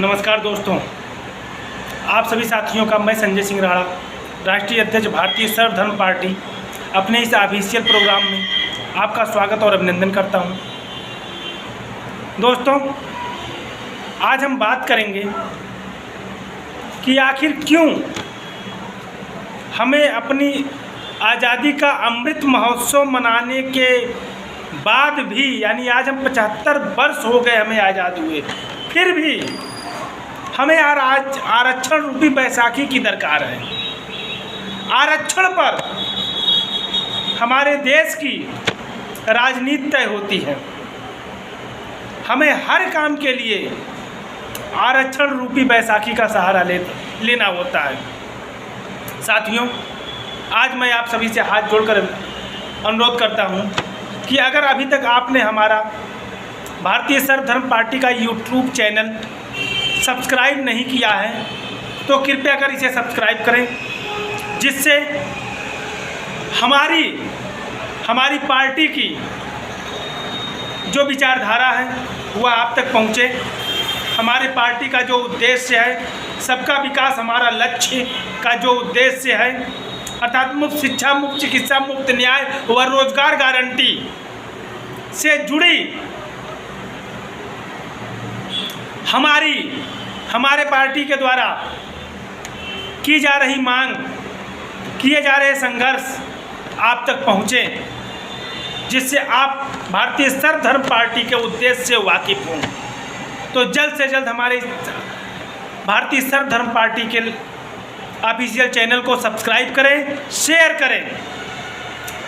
नमस्कार दोस्तों, आप सभी साथियों का मैं संजय सिंह राणा, राष्ट्रीय अध्यक्ष भारतीय सर्वधर्म पार्टी, अपने इस ऑफिशियल प्रोग्राम में आपका स्वागत और अभिनंदन करता हूं। दोस्तों, आज हम बात करेंगे कि आखिर क्यों हमें अपनी आज़ादी का अमृत महोत्सव मनाने के बाद भी, यानी आज हम 75 वर्ष हो गए हमें आज़ाद हुए, फिर भी हमें आज आरक्षण रूपी बैसाखी की दरकार है। आरक्षण पर हमारे देश की राजनीति तय होती है। हमें हर काम के लिए आरक्षण रूपी बैसाखी का सहारा लेना होता है। साथियों, आज मैं आप सभी से हाथ जोड़कर अनुरोध करता हूं कि अगर अभी तक आपने हमारा भारतीय सर्वधर्म पार्टी का यूट्यूब चैनल सब्सक्राइब नहीं किया है तो कृपया कर इसे सब्सक्राइब करें, जिससे हमारी पार्टी की जो विचारधारा है वह आप तक पहुँचे। हमारे पार्टी का जो उद्देश्य है, सबका विकास हमारा लक्ष्य का जो उद्देश्य है, अर्थात मुफ्त शिक्षा, मुफ्त चिकित्सा, मुफ्त न्याय व रोजगार गारंटी से जुड़ी हमारे पार्टी के द्वारा की जा रही मांग, किए जा रहे संघर्ष आप तक पहुँचे, जिससे आप भारतीय सर्वधर्म पार्टी के उद्देश्य से वाकिफ़ हों। तो जल्द से जल्द हमारे भारतीय सर्वधर्म पार्टी के ऑफिशियल चैनल को सब्सक्राइब करें, शेयर करें।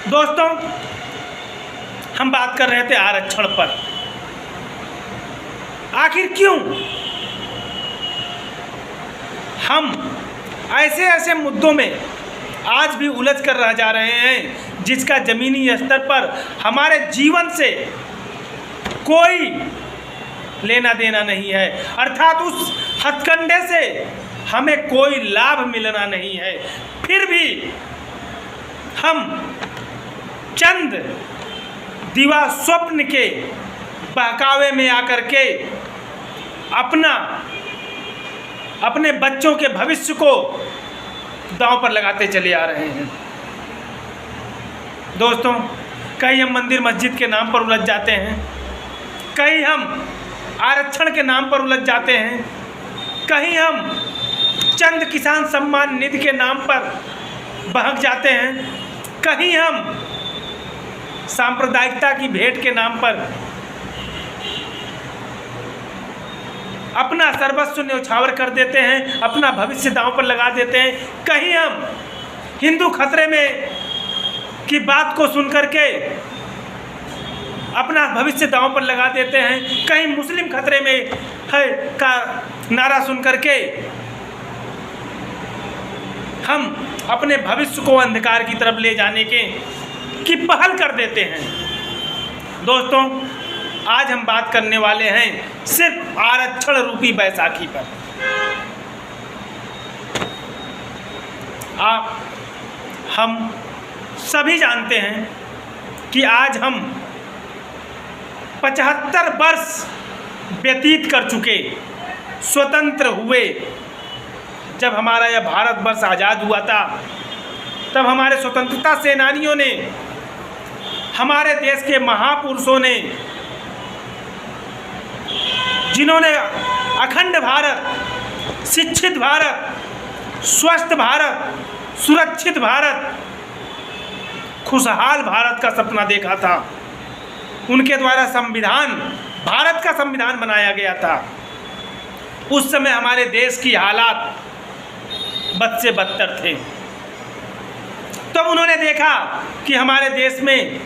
दोस्तों, हम बात कर रहे थे आरक्षण पर। आखिर क्यों हम ऐसे मुद्दों में आज भी उलझ कर रह जा रहे हैं जिसका ज़मीनी स्तर पर हमारे जीवन से कोई लेना देना नहीं है, अर्थात उस हथकंडे से हमें कोई लाभ मिलना नहीं है। फिर भी हम चंद दिवा स्वप्न के बहकावे में आकर के अपने बच्चों के भविष्य को दांव पर लगाते चले आ रहे हैं। दोस्तों, कहीं हम मंदिर मस्जिद के नाम पर उलझ जाते हैं, कहीं हम आरक्षण के नाम पर उलझ जाते हैं, कहीं हम चंद किसान सम्मान निधि के नाम पर बहक जाते हैं, कहीं हम सांप्रदायिकता की भेंट के नाम पर अपना सर्वस्व न्यौछावर कर देते हैं, अपना भविष्य दांव पर लगा देते हैं। कहीं हम हिंदू खतरे में की बात को सुनकर के अपना भविष्य दांव पर लगा देते हैं, कहीं मुस्लिम खतरे में है का नारा सुनकर के हम अपने भविष्य को अंधकार की तरफ ले जाने की पहल कर देते हैं। दोस्तों, आज हम बात करने वाले हैं सिर्फ आरक्षण रूपी बैसाखी पर। हम सभी जानते हैं कि आज हम 75 वर्ष व्यतीत कर चुके, स्वतंत्र हुए। जब हमारा यह भारतवर्ष आज़ाद हुआ था, तब हमारे स्वतंत्रता सेनानियों ने, हमारे देश के महापुरुषों ने, जिन्होंने अखंड भारत, शिक्षित भारत, स्वस्थ भारत, सुरक्षित भारत, खुशहाल भारत का सपना देखा था, उनके द्वारा भारत का संविधान बनाया गया था। उस समय हमारे देश की हालात बद से बदतर थे। तब उन्होंने देखा कि हमारे देश में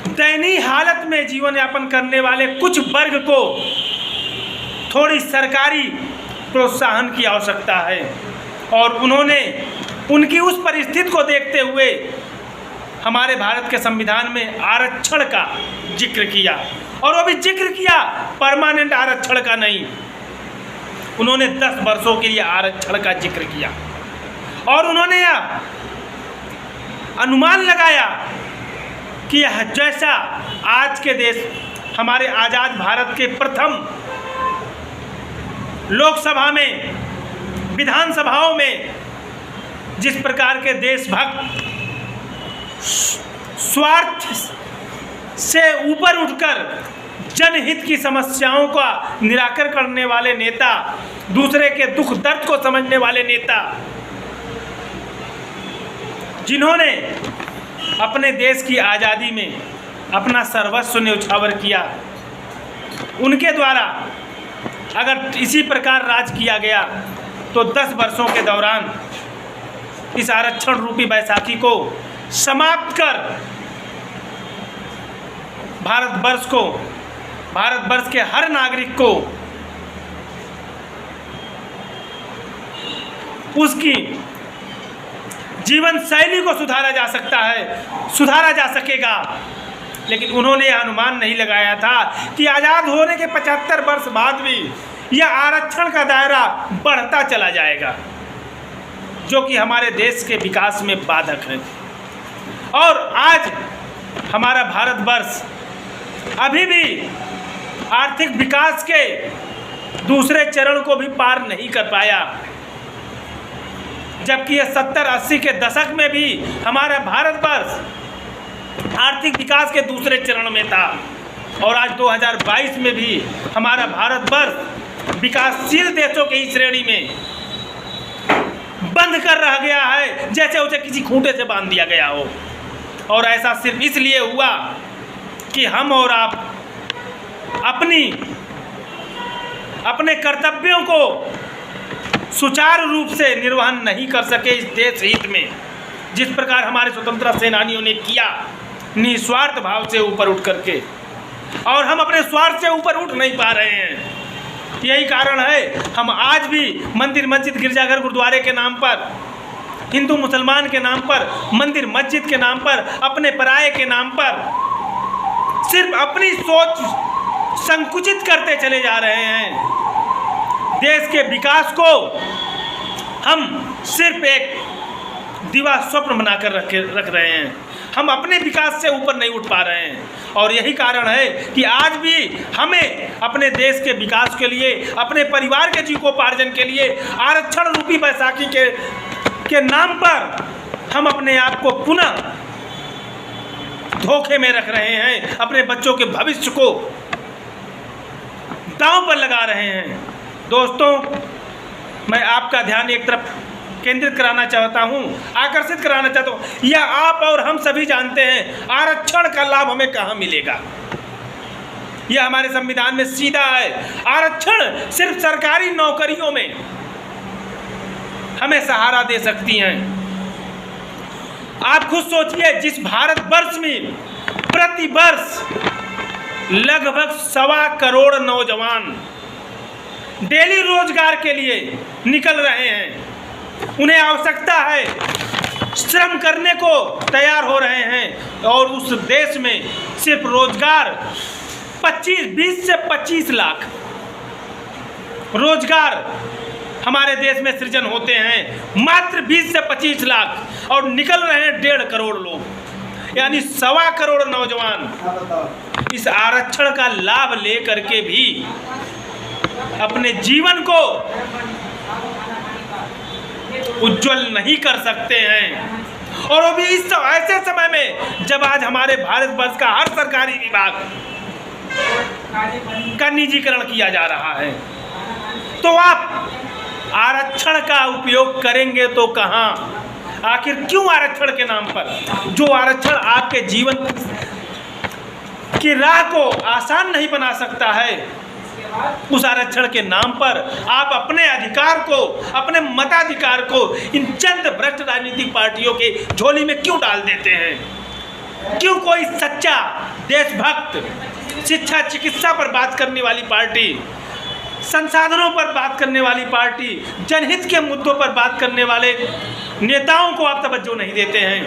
दयनीय हालत में जीवन यापन करने वाले कुछ वर्ग को थोड़ी सरकारी प्रोत्साहन की आवश्यकता है, और उन्होंने उनकी उस परिस्थिति को देखते हुए हमारे भारत के संविधान में आरक्षण का जिक्र किया, और वो भी जिक्र किया परमानेंट आरक्षण का नहीं। उन्होंने 10 वर्षों के लिए आरक्षण का जिक्र किया, और उन्होंने यह अनुमान लगाया कि जैसा आज के देश, हमारे आज़ाद भारत के प्रथम लोकसभा में, विधानसभाओं में जिस प्रकार के देशभक्त स्वार्थ से ऊपर उठकर जनहित की समस्याओं का निराकरण करने वाले नेता, दूसरे के दुख दर्द को समझने वाले नेता, जिन्होंने अपने देश की आज़ादी में अपना सर्वस्व न्यौछावर किया, उनके द्वारा अगर इसी प्रकार राज किया गया तो 10 वर्षों के दौरान इस आरक्षण रूपी बैसाखी को समाप्त कर भारतवर्ष के हर नागरिक को उसकी जीवन शैली को सुधारा जा सकेगा। लेकिन उन्होंने यह अनुमान नहीं लगाया था कि आज़ाद होने के 75 वर्ष बाद भी यह आरक्षण का दायरा बढ़ता चला जाएगा, जो कि हमारे देश के विकास में बाधक है। और आज हमारा भारतवर्ष अभी भी आर्थिक विकास के दूसरे चरण को भी पार नहीं कर पाया, जबकि यह 70-80 के दशक में भी हमारा भारतवर्ष आर्थिक विकास के दूसरे चरण में था, और आज 2022 में भी हमारा भारतवर्ष विकासशील देशों की श्रेणी में बंद कर रह गया है, जैसे उसे किसी खूंटे से बांध दिया गया हो। और ऐसा सिर्फ इसलिए हुआ कि हम और आप अपने कर्तव्यों को सुचारू रूप से निर्वहन नहीं कर सके इस देश हित में, जिस प्रकार हमारे स्वतंत्रता सेनानियों ने किया, निस्वार्थ भाव से ऊपर उठ करके। और हम अपने स्वार्थ से ऊपर उठ नहीं पा रहे हैं। यही कारण है हम आज भी मंदिर, मस्जिद, गिरजाघर, गुरुद्वारे के नाम पर, हिंदू मुसलमान के नाम पर, मंदिर मस्जिद के नाम पर, अपने पराये के नाम पर सिर्फ अपनी सोच संकुचित करते चले जा रहे हैं। देश के विकास को हम सिर्फ एक दिवा स्वप्न बनाकर रख रहे हैं। हम अपने विकास से ऊपर नहीं उठ पा रहे हैं। और यही कारण है कि आज भी हमें अपने देश के विकास के लिए, अपने परिवार के जीविकोपार्जन के लिए आरक्षण रूपी बैसाखी के नाम पर हम अपने आप को पुनः धोखे में रख रहे हैं, अपने बच्चों के भविष्य को दांव पर लगा रहे हैं। दोस्तों, मैं आपका ध्यान एक तरफ केंद्रित कराना चाहता हूं, आकर्षित कराना चाहता हूं। यह आप और हम सभी जानते हैं आरक्षण का लाभ हमें कहां मिलेगा। यह हमारे संविधान में सीधा है। आरक्षण सिर्फ सरकारी नौकरियों में हमें सहारा दे सकती हैं। आप खुद सोचिए, जिस भारतवर्ष में प्रति वर्ष लगभग 1.25 करोड़ नौजवान डेली रोजगार के लिए निकल रहे हैं, उन्हें आवश्यकता है, श्रम करने को तैयार हो रहे हैं, और उस देश में सिर्फ रोजगार 20 से 25 लाख रोजगार हमारे देश में सृजन होते हैं, मात्र 20 से 25 लाख, और निकल रहे हैं 1.5 करोड़ लोग, यानी 1.25 करोड़ नौजवान इस आरक्षण का लाभ ले करके भी अपने जीवन को उज्जवल नहीं कर सकते हैं। और वो भी इस ऐसे समय में जब आज हमारे भारतवर्ष का हर सरकारी विभाग का निजीकरण किया जा रहा है, तो आप आरक्षण का उपयोग करेंगे तो कहाँ? आखिर क्यों आरक्षण के नाम पर? जो आरक्षण आपके जीवन की राह को आसान नहीं बना सकता है, उस आरक्षण के नाम पर आप अपने अधिकार को, अपने मताधिकार को इन चंद भ्रष्ट राजनीतिक पार्टियों के झोली में क्यों डाल देते हैं? क्यों कोई सच्चा देशभक्त, शिक्षा चिकित्सा पर बात करने वाली पार्टी, संसाधनों पर बात करने वाली पार्टी, जनहित के मुद्दों पर बात करने वाले नेताओं को आप तवज्जो नहीं देते हैं?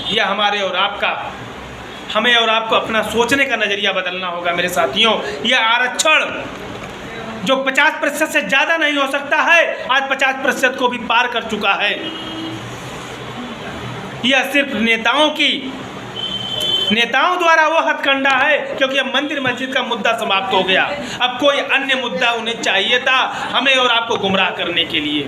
यह हमें और आपको अपना सोचने का नज़रिया बदलना होगा मेरे साथियों। यह आरक्षण जो 50% से ज़्यादा नहीं हो सकता है, आज 50% को भी पार कर चुका है। यह सिर्फ नेताओं की नेताओं द्वारा वो हथकंडा है, क्योंकि अब मंदिर मस्जिद का मुद्दा समाप्त हो गया। अब कोई अन्य मुद्दा उन्हें चाहिए था हमें और आपको गुमराह करने के लिए,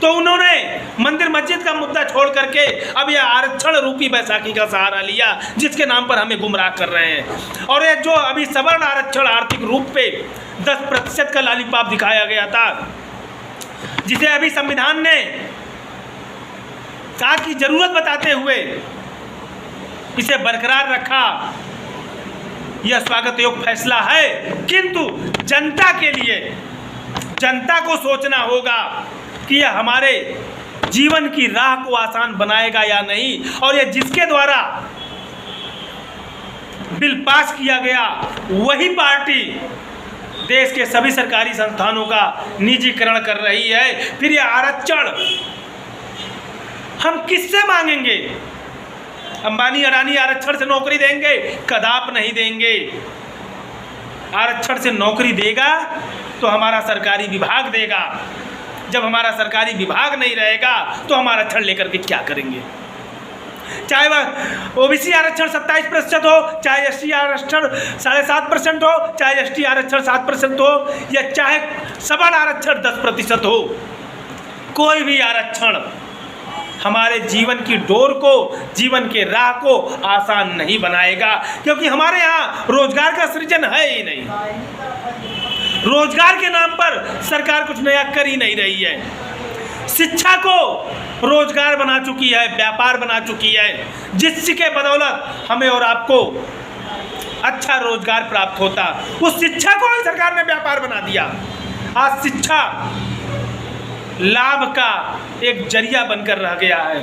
तो उन्होंने मंदिर मस्जिद का मुद्दा छोड़ करके अब यह आरक्षण रूपी बैसाखी का सहारा लिया, जिसके नाम पर हमें गुमराह कर रहे हैं। और ये जो अभी सवर्ण आरक्षण आर्थिक रूप पे 10% का लॉलीपॉप दिखाया गया था, जिसे अभी संविधान ने काट की जरूरत बताते हुए इसे बरकरार रखा, यह स्वागत योग्य फैसला है। किंतु जनता के लिए, जनता को सोचना होगा कि यह हमारे जीवन की राह को आसान बनाएगा या नहीं, और यह जिसके द्वारा बिल पास किया गया वही पार्टी देश के सभी सरकारी संस्थानों का निजीकरण कर रही है। फिर यह आरक्षण हम किससे मांगेंगे? अंबानी अडानी आरक्षण से नौकरी देंगे? कदाप नहीं देंगे। आरक्षण से नौकरी देगा तो हमारा सरकारी विभाग देगा। जब हमारा सरकारी विभाग नहीं रहेगा तो हम आरक्षण लेकर के क्या करेंगे? चाहे वह ओबीसी आरक्षण 27% हो, चाहे एसटी आरक्षण 7.5% हो, चाहे एसटी आरक्षण 7% हो, या चाहे सवर्ण आरक्षण 10% हो, कोई भी आरक्षण हमारे जीवन की डोर को, जीवन के राह को आसान नहीं बनाएगा, क्योंकि हमारे यहाँ रोजगार का सृजन है ही नहीं। रोजगार के नाम पर सरकार कुछ नया कर ही नहीं रही है। शिक्षा को रोजगार बना चुकी है, व्यापार बना चुकी है, जिसके बदौलत हमें और आपको अच्छा रोजगार प्राप्त होता। उस शिक्षा को ही सरकार ने व्यापार बना दिया। आज शिक्षा लाभ का एक जरिया बनकर रह गया है,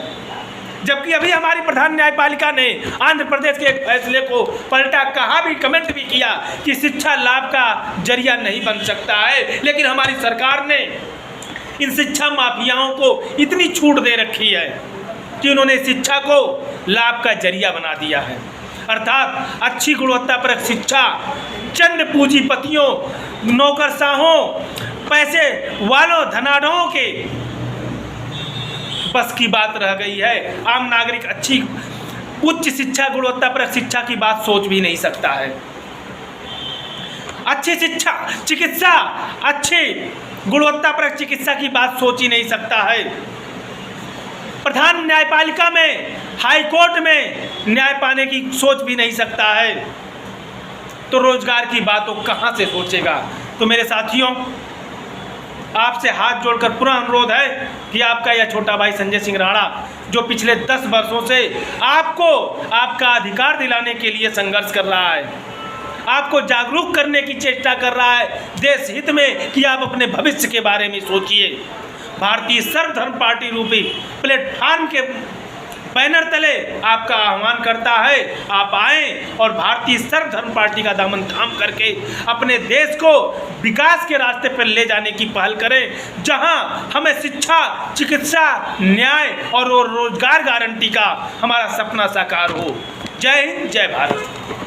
जबकि अभी हमारी प्रधान न्यायपालिका ने आंध्र प्रदेश के एक फैसले को पलटा, कहा भी, कमेंट भी किया कि शिक्षा लाभ का जरिया नहीं बन सकता है। लेकिन हमारी सरकार ने इन शिक्षा माफियाओं को इतनी छूट दे रखी है कि उन्होंने शिक्षा को लाभ का जरिया बना दिया है। अर्थात अच्छी गुणवत्तापरक शिक्षा चंद पूंजीपतियों, नौकरशाहों, पैसे वालों, धनाढ़ों के बस की बात रह गई है। आम नागरिक अच्छी उच्च शिक्षा, गुणवत्तापरक शिक्षा की बात सोच भी नहीं सकता है। अच्छी शिक्षा, चिकित्सा, अच्छी गुणवत्तापरक चिकित्सा की बात सोच ही नहीं सकता है। प्रधान न्यायपालिका में, हाई कोर्ट में न्याय पाने की सोच भी नहीं सकता है, तो रोजगार की बातों कहाँ से सोचेगा? तो मेरे साथियों, आपसे हाथ जोड़कर पूरा अनुरोध है कि आपका यह छोटा भाई संजय सिंह राणा, जो पिछले 10 वर्षों से आपको आपका अधिकार दिलाने के लिए संघर्ष कर रहा है, आपको जागरूक करने की चेष्टा कर रहा है देश हित में कि आप अपने भविष्य के बारे में सोचिए। भारतीय सर्वधर्म पार्टी रूपी प्लेटफार्म के बैनर तले आपका आह्वान करता है, आप आएं और भारतीय सर्वधर्म पार्टी का दामन थाम करके अपने देश को विकास के रास्ते पर ले जाने की पहल करें, जहां हमें शिक्षा, चिकित्सा, न्याय और रोजगार गारंटी का हमारा सपना साकार हो। जय हिंद, जय भारत।